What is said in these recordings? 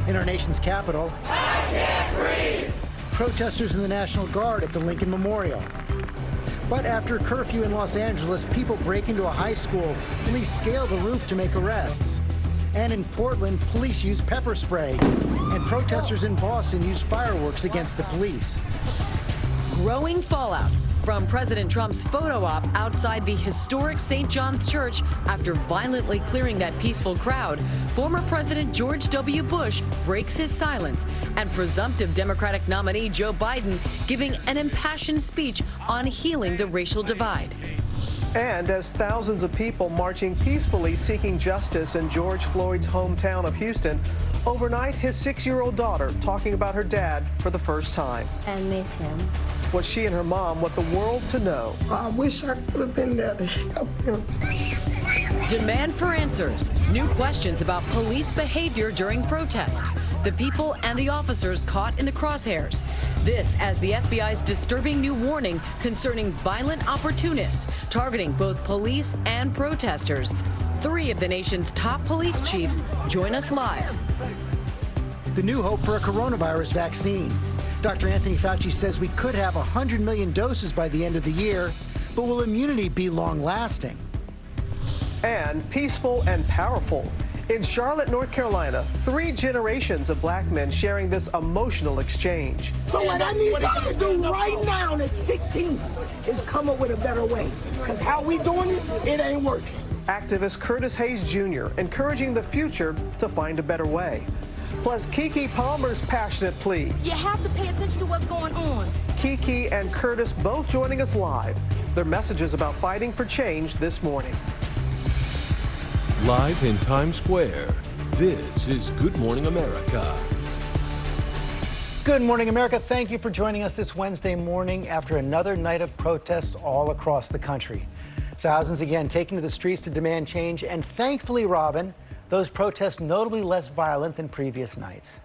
In our nation's capital, I can't breathe. Protesters in the National Guard at the Lincoln Memorial. But after curfew in Los Angeles, people break into a high school. Police scale the roof to make arrests. And in Portland, police use pepper spray. And protesters in Boston use fireworks against the police. Growing fallout from President Trump's photo op outside the historic St. John's Church after violently clearing that peaceful crowd. Former President George W. Bush breaks his silence, and presumptive Democratic nominee Joe Biden giving an impassioned speech on healing the racial divide. And as thousands of people marching peacefully seeking justice in George Floyd's hometown of Houston, overnight his 6-year-old daughter talking about her dad for the first time. I miss him. What she and her mom want the world to know. I wish I could have been there to help him. Demand for answers. New questions about police behavior during protests. The people and the officers caught in the crosshairs. This as the FBI's disturbing new warning concerning violent opportunists targeting both police and protesters. 3 of the nation's top police chiefs join us live. The new hope for a coronavirus vaccine. Dr. Anthony Fauci says we could have 100 million doses by the end of the year, but will immunity be long-lasting? And peaceful and powerful. In Charlotte, North Carolina, 3 generations of black men sharing this emotional exchange. So what I need y'all to do right now at 16 is come up with a better way. Because how we doing it, it ain't working. Activist Curtis Hayes Jr. encouraging the future to find a better way. Plus, Keke Palmer's passionate plea. You have to pay attention to what's going on. Keke and Curtis both joining us live. Their messages about fighting for change this morning. Live in Times Square, this is Good Morning America. Good morning, America. Thank you for joining us this Wednesday morning after another night of protests all across the country. Thousands again taking to the streets to demand change, and thankfully, Robin, those protests notably less violent than previous nights.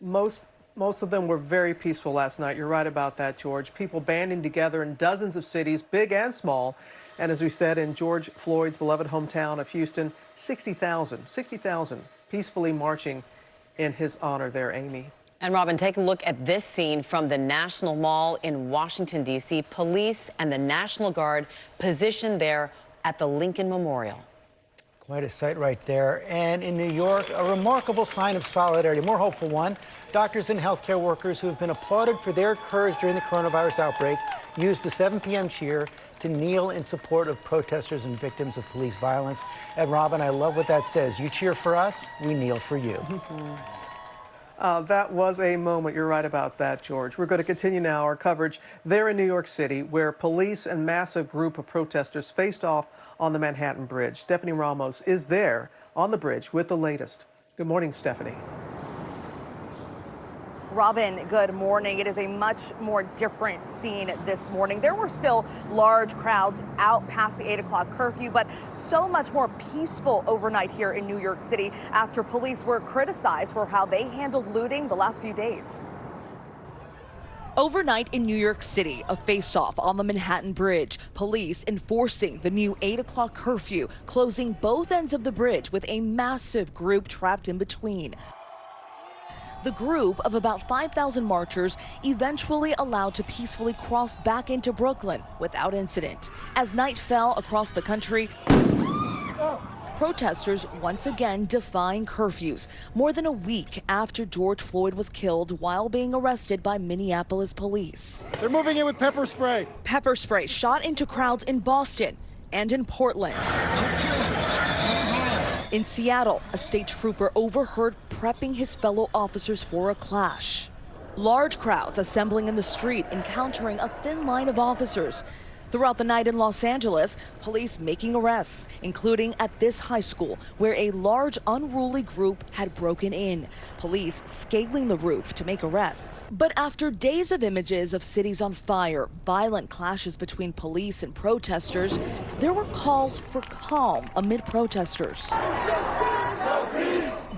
Most of them were very peaceful last night. You're right about that, George. People banding together in dozens of cities, big and small. And as we said, in George Floyd's beloved hometown of Houston, 60,000 peacefully marching in his honor there, Amy. And Robin, take a look at this scene from the National Mall in Washington, D.C. Police and the National Guard positioned there at the Lincoln Memorial. Quite a sight right there. And in New York, a remarkable sign of solidarity, a more hopeful one. Doctors and healthcare workers who have been applauded for their courage during the coronavirus outbreak used the 7 p.m. cheer to kneel in support of protesters and victims of police violence. And Robin, I love what that says. You cheer for us, we kneel for you. That was a moment. You're right about that, George. We're going to continue now our coverage there in New York City, where police and massive group of protesters faced off on the Manhattan Bridge. Stephanie Ramos is there on the bridge with the latest. Good morning, Stephanie. Robin, good morning. It is a much more different scene this morning. There were still large crowds out past the 8 o'clock curfew, but so much more peaceful overnight here in New York City after police were criticized for how they handled looting the last few days. Overnight in New York City, a face-off on the Manhattan Bridge. Police enforcing the new 8 o'clock curfew, closing both ends of the bridge with a massive group trapped in between. The group of about 5,000 marchers eventually allowed to peacefully cross back into Brooklyn without incident. As night fell across the country, protesters once again defying curfews, more than a week after George Floyd was killed while being arrested by Minneapolis police. They're moving in with pepper spray. Pepper spray shot into crowds in Boston and in Portland. In Seattle, a state trooper overheard prepping his fellow officers for a clash. Large crowds assembling in the street, encountering a thin line of officers. Throughout the night in Los Angeles, police making arrests, including at this high school, where a large unruly group had broken in. Police scaling the roof to make arrests. But after days of images of cities on fire, violent clashes between police and protesters, there were calls for calm amid protesters.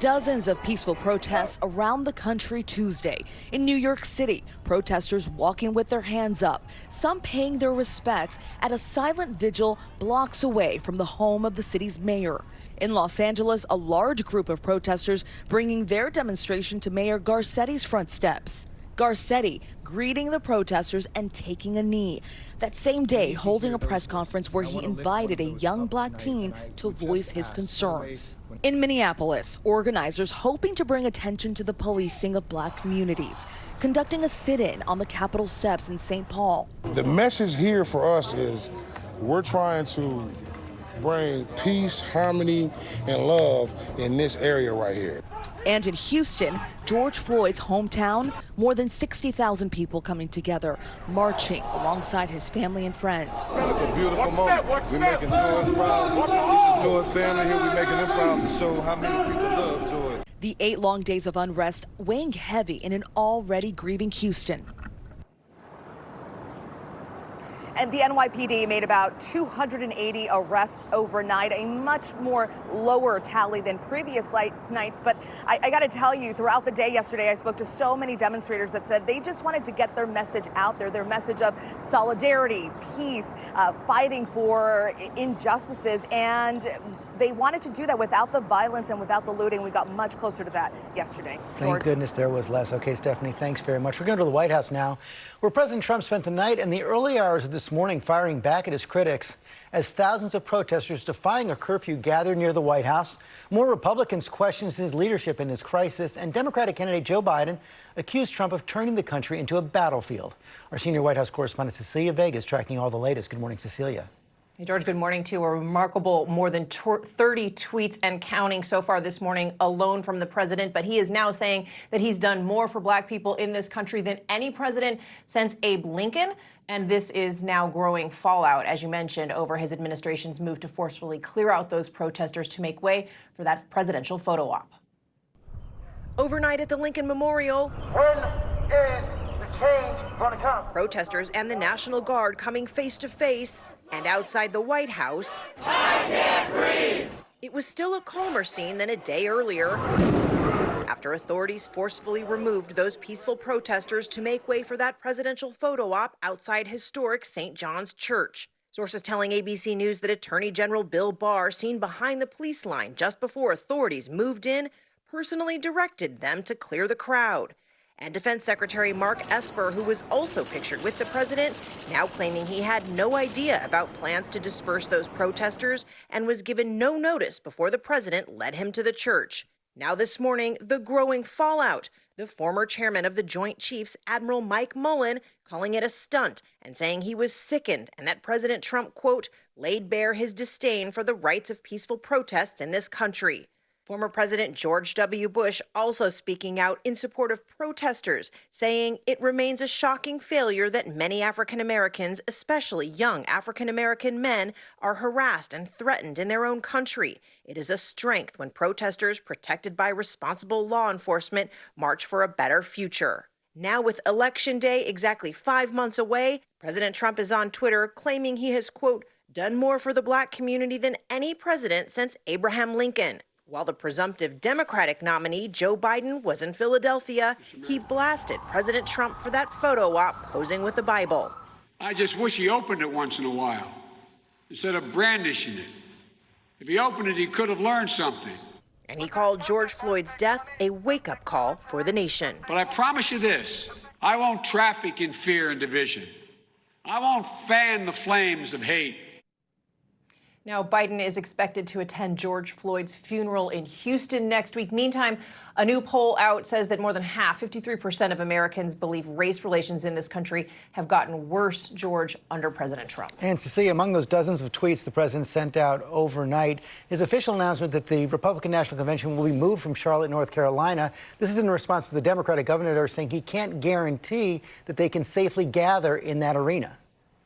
Dozens of peaceful protests around the country Tuesday. In New York City, protesters walking with their hands up, some paying their respects at a silent vigil blocks away from the home of the city's mayor. In Los Angeles, a large group of protesters bringing their demonstration to Mayor Garcetti's front steps. Garcetti greeting the protesters and taking a knee. That same day, holding a press conference where he invited a young black teen to voice his concerns. In Minneapolis, organizers hoping to bring attention to the policing of black communities, conducting a sit-in on the Capitol steps in St. Paul. The message here for us is we're trying to bring peace, harmony, and love in this area right here. And in Houston, George Floyd's hometown, more than 60,000 people coming together, marching alongside his family and friends. It's a beautiful moment. We're making George proud. This is George's family here. We're making them proud to show how many people love George. The 8 long days of unrest weighing heavy in an already grieving Houston. And the NYPD made about 280 arrests overnight, a much more lower tally than previous nights. But I got to tell you, throughout the day yesterday, I spoke to so many demonstrators that said they just wanted to get their message out there, their message of solidarity, peace, fighting for injustices. And they wanted to do that without the violence and without the looting. We got much closer to that yesterday. Thank goodness there was less. Okay, Stephanie, thanks very much. We're going to the White House now, where President Trump spent the night and the early hours of this morning firing back at his critics as thousands of protesters defying a curfew gathered near the White House. More Republicans questioned his leadership in this crisis, and Democratic candidate Joe Biden accused Trump of turning the country into a battlefield. Our senior White House correspondent Cecilia Vega is tracking all the latest. Good morning, Cecilia. Hey, George, good morning to you. A remarkable more than 30 tweets and counting so far this morning alone from the president. But he is now saying that he's done more for black people in this country than any president since Abe Lincoln. And this is now growing fallout, as you mentioned, over his administration's move to forcefully clear out those protesters to make way for that presidential photo op. Overnight at the Lincoln Memorial, When is the change going to come? protesters and the National Guard coming face to face. And outside the White House, I can't breathe. It was still a calmer scene than a day earlier, after authorities forcefully removed those peaceful protesters to make way for that presidential photo op outside historic St. John's Church. Sources telling ABC News that Attorney General Bill Barr, seen behind the police line just before authorities moved in, personally directed them to clear the crowd. And Defense Secretary Mark Esper, who was also pictured with the president, now claiming he had no idea about plans to disperse those protesters and was given no notice before the president led him to the church. Now this morning, the growing fallout. The former chairman of the Joint Chiefs, Admiral Mike Mullen, calling it a stunt and saying he was sickened and that President Trump, quote, laid bare his disdain for the rights of peaceful protests in this country. Former President George W. Bush also speaking out in support of protesters, saying it remains a shocking failure that many African Americans, especially young African American men, are harassed and threatened in their own country. It is a strength when protesters, protected by responsible law enforcement, march for a better future. Now, with Election Day exactly 5 months away, President Trump is on Twitter claiming he has, quote, done more for the black community than any president since Abraham Lincoln. While the presumptive Democratic nominee, Joe Biden, was in Philadelphia, he blasted President Trump for that photo op posing with the Bible. I just wish he opened it once in a while, instead of brandishing it. If he opened it, he could have learned something. And he called George Floyd's death a wake-up call for the nation. But I promise you this, I won't traffic in fear and division. I won't fan the flames of hate. Now, Biden is expected to attend George Floyd's funeral in Houston next week. Meantime, a new poll out says that more than half, 53% of Americans believe race relations in this country have gotten worse, George, under President Trump. And Cecilia, among those dozens of tweets the president sent out overnight, his official announcement that the Republican National Convention will be moved from Charlotte, North Carolina. This is in response to the Democratic governor saying he can't guarantee that they can safely gather in that arena.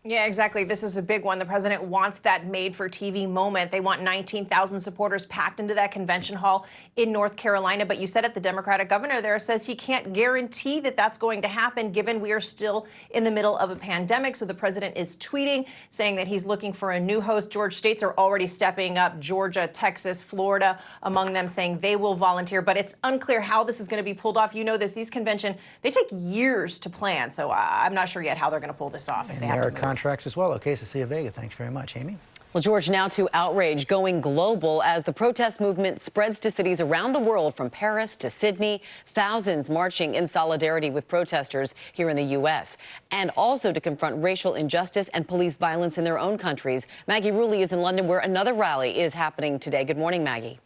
Yeah, exactly. This is a big one. The president wants that made-for-TV moment. They want 19,000 supporters packed into that convention hall in North Carolina. But you said it, the Democratic governor there says he can't guarantee that that's going to happen, given we are still in the middle of a pandemic. So the president is tweeting, saying that he's looking for a new host. George states are already stepping up. Georgia, Texas, Florida, among them, saying they will volunteer. But it's unclear how this is going to be pulled off. You know this. These conventions, they take years to plan. So I'm not sure yet how they're going to pull this off. If they have to contracts as well. Okay, Cecilia Vega, thanks very much. Amy? Well, George, now to outrage going global as the protest movement spreads to cities around the world, from Paris to Sydney. Thousands marching in solidarity with protesters here in the U.S. and also to confront racial injustice and police violence in their own countries. Maggie Rulli is in London, where another rally is happening today. Good morning, Maggie.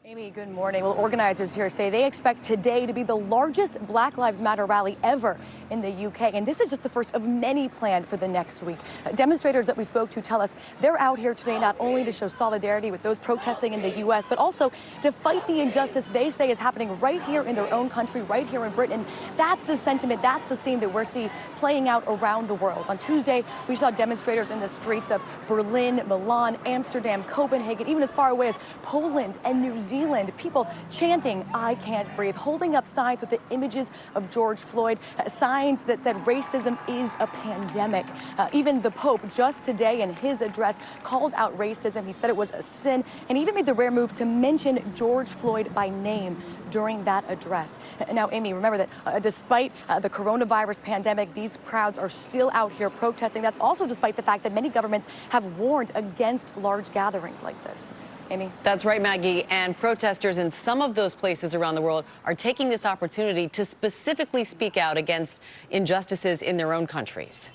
Amy, good morning. Well, organizers here say they expect today to be the largest Black Lives Matter rally ever in the UK. And this is just the first of many planned for the next week. Demonstrators that we spoke to tell us they're out here today not only to show solidarity with those protesting in the US, but also to fight the injustice they say is happening right here in their own country, right here in Britain. That's the sentiment, that's the scene that we're seeing playing out around the world. On Tuesday, we saw demonstrators in the streets of Berlin, Milan, Amsterdam, Copenhagen, even as far away as Poland and New Zealand. People chanting, "I can't breathe," holding up signs with the images of George Floyd, signs that said racism is a pandemic. Even the Pope just today in his address called out racism. He said it was a sin, and even made the rare move to mention George Floyd by name during that address. Now, Amy, remember that despite the coronavirus pandemic, these crowds are still out here protesting. That's also despite the fact that many governments have warned against large gatherings like this. Amy? That's right, Maggie. And protesters in some of those places around the world are taking this opportunity to specifically speak out against injustices in their own countries.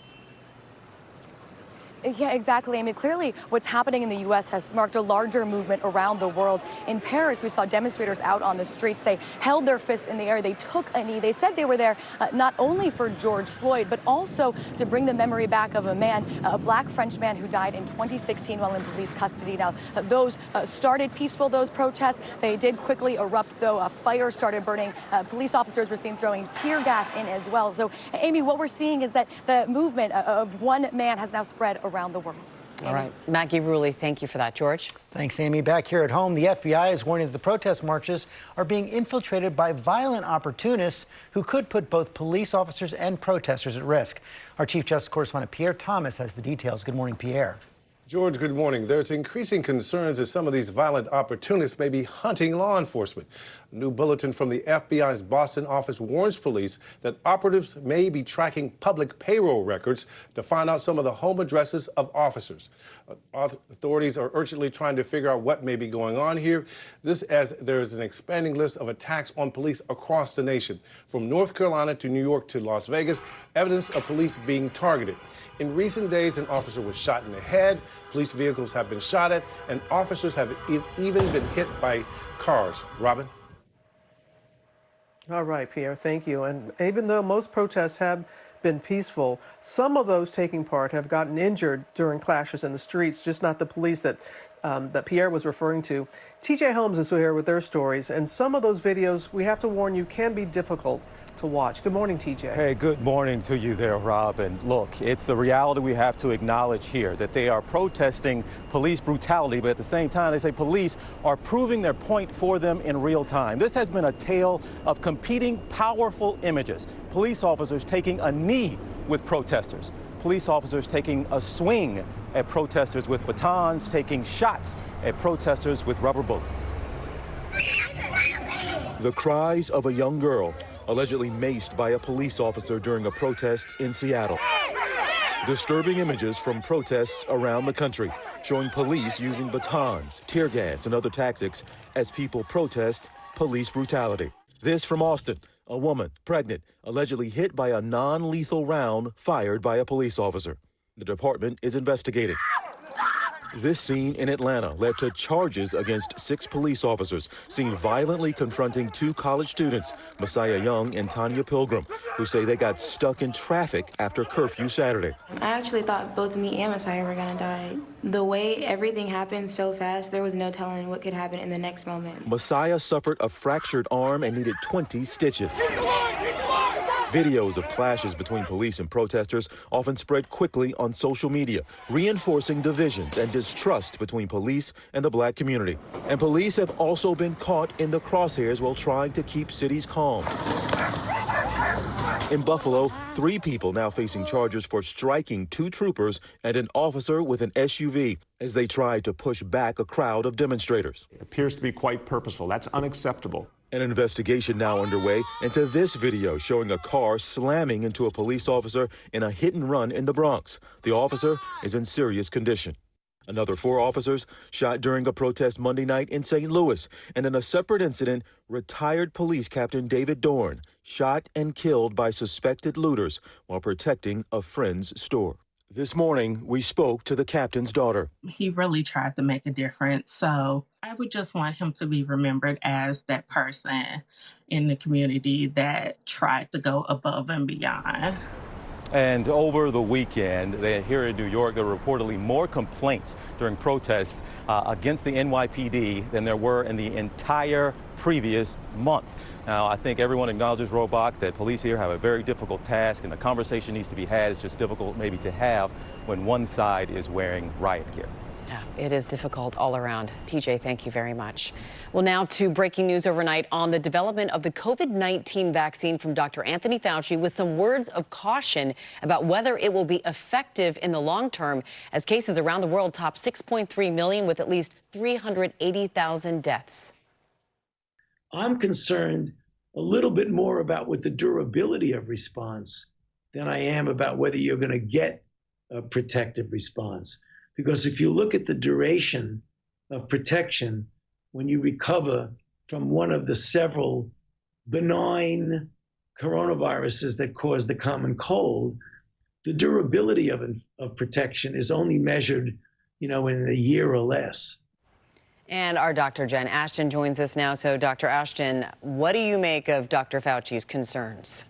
Yeah, exactly. I mean, clearly what's happening in the U.S. has sparked a larger movement around the world. In Paris, we saw demonstrators out on the streets. They held their fist in the air. They took a knee. They said they were there not only for George Floyd, but also to bring the memory back of a man, a black French man who died in 2016 while in police custody. Now, those started peaceful, those protests. They did quickly erupt, though. A fire started burning. Police officers were seen throwing tear gas in as well. So, Amy, what we're seeing is that the movement of one man has now spread around the world. All right. Maggie Rulli, thank you for that. George? Thanks, Amy. Back here at home, the FBI is warning that the protest marches are being infiltrated by violent opportunists who could put both police officers and protesters at risk. Our Chief Justice correspondent Pierre Thomas has the details. Good morning, Pierre. George, good morning. There's increasing concerns that some of these violent opportunists may be hunting law enforcement. A new bulletin from the FBI's Boston office warns police that operatives may be tracking public payroll records to find out some of the home addresses of officers. Authorities are urgently trying to figure out what may be going on here. This as there's an expanding list of attacks on police across the nation. From North Carolina to New York to Las Vegas, evidence of police being targeted. In recent days, an officer was shot in the head, police vehicles have been shot at, and officers have even been hit by cars. Robin? All right, Pierre, thank you. And even though most protests have been peaceful, some of those taking part have gotten injured during clashes in the streets, just not the police that Pierre was referring to. TJ Holmes is here with their stories, and some of those videos, we have to warn you, can be difficult to watch. Good morning, TJ. Hey, good morning to you there, Rob. And look, it's the reality we have to acknowledge here, that they are protesting police brutality, but at the same time, they say police are proving their point for them in real time. This has been a tale of competing powerful images. Police officers taking a knee with protesters. Police officers taking a swing at protesters with batons, taking shots at protesters with rubber bullets. The cries of a young girl allegedly maced by a police officer during a protest in Seattle. Disturbing images from protests around the country showing police using batons, tear gas, and other tactics as people protest police brutality. This from Austin, a woman, pregnant, allegedly hit by a non-lethal round fired by a police officer. The department is investigating. This scene in Atlanta led to charges against 6 police officers seen violently confronting 2 college students, Messiah Young and Tanya Pilgrim, who say they got stuck in traffic after curfew Saturday. I actually thought both me and Messiah were gonna die. The way everything happened so fast, there was no telling what could happen in the next moment. Messiah suffered a fractured arm and needed 20 stitches. Videos of clashes between police and protesters often spread quickly on social media, reinforcing divisions and distrust between police and the black community. And police have also been caught in the crosshairs while trying to keep cities calm. In Buffalo, 3 people now facing charges for striking 2 troopers and an officer with an SUV as they tried to push back a crowd of demonstrators. It appears to be quite purposeful. That's unacceptable. An investigation now underway into this video showing a car slamming into a police officer in a hit and run in the Bronx. The officer is in serious condition. Another 4 officers shot during a protest Monday night in St. Louis. And in a separate incident, retired police captain David Dorn shot and killed by suspected looters while protecting a friend's store. This morning, we spoke to the captain's daughter. He really tried to make a difference. So I would just want him to be remembered as that person in the community that tried to go above and beyond. And over the weekend, here in New York, there were reportedly more complaints during protests against the NYPD than there were in the entire previous month. Now, I think everyone acknowledges, Robach, that police here have a very difficult task, and the conversation needs to be had. It's just difficult maybe to have when one side is wearing riot gear. Yeah, it is difficult all around. TJ, thank you very much. Well, now to breaking news overnight on the development of the COVID-19 vaccine from Dr. Anthony Fauci, with some words of caution about whether it will be effective in the long term as cases around the world top 6.3 million with at least 380,000 deaths. I'm concerned a little bit more about with the durability of response than I am about whether you're going to get a protective response. Because if you look at the duration of protection, when you recover from one of the several benign coronaviruses that cause the common cold, the durability of protection is only measured, in a year or less. And our Dr. Jen Ashton joins us now. So, Dr. Ashton, what do you make of Dr. Fauci's concerns?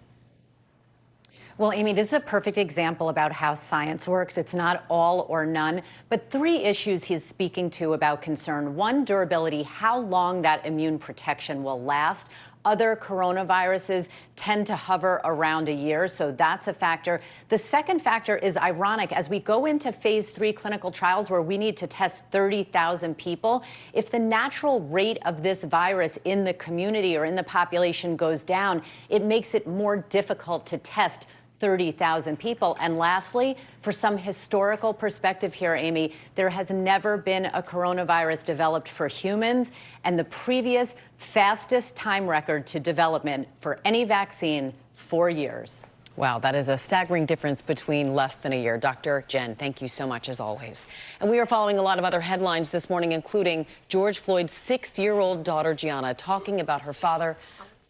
Well, Amy, this is a perfect example about how science works. It's not all or none, but 3 issues he's speaking to about concern. 1, durability, how long that immune protection will last. Other coronaviruses tend to hover around a year, so that's a factor. The second factor is ironic. As we go into phase 3 clinical trials where we need to test 30,000 people, if the natural rate of this virus in the community or in the population goes down, it makes it more difficult to test 30,000 people. And lastly, for some historical perspective here, Amy, there has never been a coronavirus developed for humans, and the previous fastest time record to development for any vaccine, 4 years. Wow, that is a staggering difference between less than a year. Dr. Jen, thank you so much as always. And we are following a lot of other headlines this morning, including George Floyd's 6-year-old daughter, Gianna, talking about her father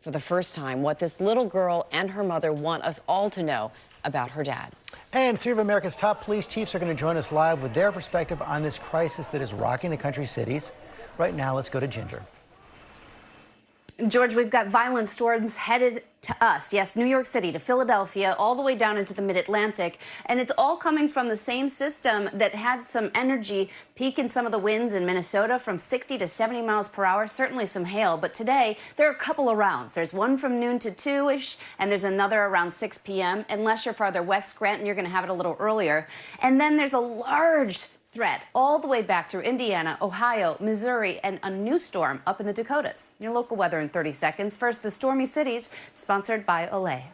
for the first time, what this little girl and her mother want us all to know about her dad. And 3 of America's top police chiefs are going to join us live with their perspective on this crisis that is rocking the country's cities. Right now, let's go to Ginger. George, we've got violent storms headed to us. Yes, New York City to Philadelphia, all the way down into the mid-Atlantic. And it's all coming from the same system that had some energy peak in some of the winds in Minnesota from 60 to 70 miles per hour, certainly some hail. But today, there are a couple of rounds. There's one from noon to 2-ish, and there's another around 6 p.m. Unless you're farther west, Scranton, you're going to have it a little earlier. And then there's a large threat all the way back through Indiana, Ohio, Missouri, and a new storm up in the Dakotas. Your local weather in 30 seconds. First, the stormy cities, sponsored by Olay.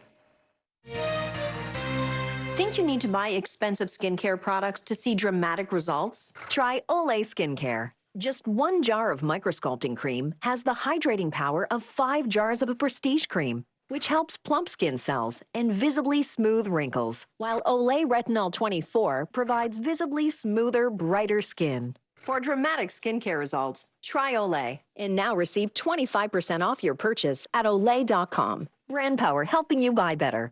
Think you need to buy expensive skincare products to see dramatic results? Try Olay Skincare. Just 1 jar of microsculpting cream has the hydrating power of 5 jars of a prestige cream, which helps plump skin cells and visibly smooth wrinkles, while Olay Retinol 24 provides visibly smoother, brighter skin. For dramatic skincare results, try Olay, and now receive 25% off your purchase at Olay.com. Brand power helping you buy better.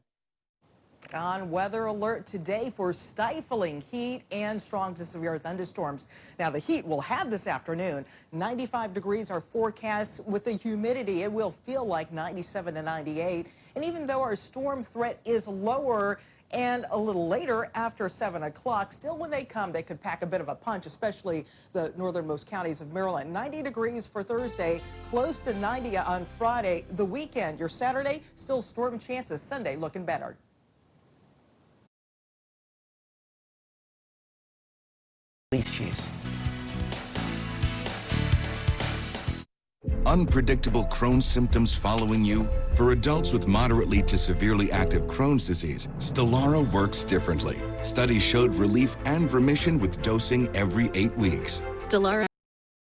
On weather alert today for stifling heat and strong to severe thunderstorms. Now, the heat will have this afternoon. 95 degrees are forecast with the humidity. It will feel like 97 to 98. And even though our storm threat is lower And a little later, after 7 o'clock, still when they come, they could pack a bit of a punch, especially the northernmost counties of Maryland. 90 degrees for Thursday, close to 90 on Friday. The weekend, your Saturday, still storm chances. Sunday looking better. Police chiefs. Unpredictable Crohn's symptoms following you? For adults with moderately to severely active Crohn's disease, Stelara works differently. Studies showed relief and remission with dosing every 8 weeks. Stelara